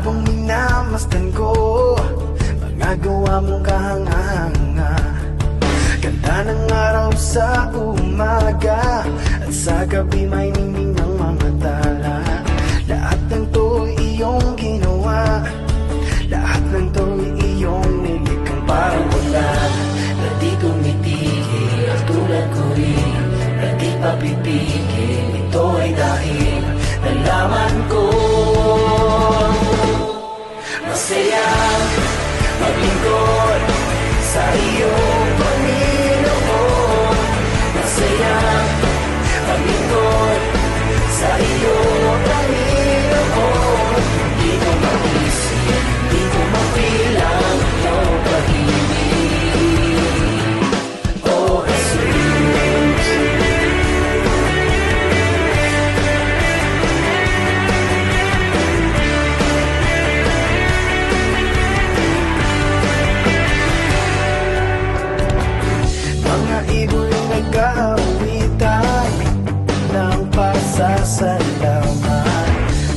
Habang minamasdan ko mga gawa mong kahanga-hanga. Ganda ng araw sa umaga at sa gabi may ningning ng mga tala. Lahat ng to'y iyong ginawa, lahat ng to'y iyong nilikang parang ulan na di tumitigil. At tulad ko rin na di papipigil. Ito ay dahil nalaman ko masaya maglingkod sa iyo, Panginoon. Masaya maglingkod sa iyo, Panginoon. Di ko maisip, di ko mapilang iyong pag-ibig, oh Jesus. Mga ibon nag-aawitan ng pasasalamat,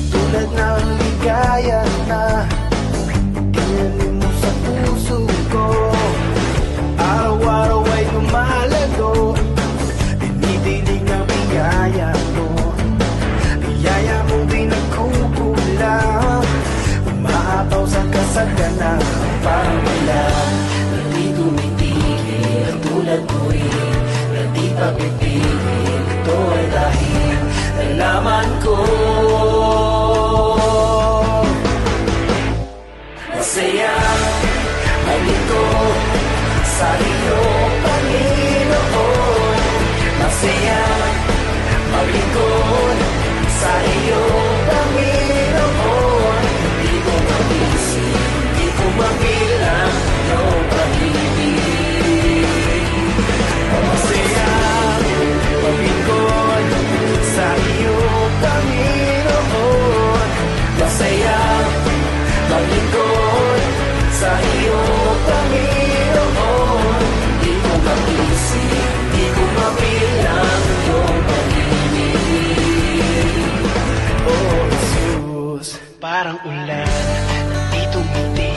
tulad ng ligaya na tinanim mo sa puso ko. Araw-araw ay lumalago, dinidilig ng biyaya mo. Biyaya mo di nagkukulang, umaapaw sa kasaganan parang ulan na di tumitigil. At tulad ko rin na di papipigil. Ito ay dahil nalaman ko masaya maglingkod sa iyo, Panginoon. Masaya maglingkod sa iyo, Panginoon. Hindi ko maisip, hindi ko mabilang iyong pag-ibig. Masaya maglingkod sa iyo, Panginoon. Masaya maglingkod sa iyo, Panginoon. Hindi ko maisip, hindi ko mabilang iyong pag-ibig, oh Jesus. Parang ulan na di tumitigil,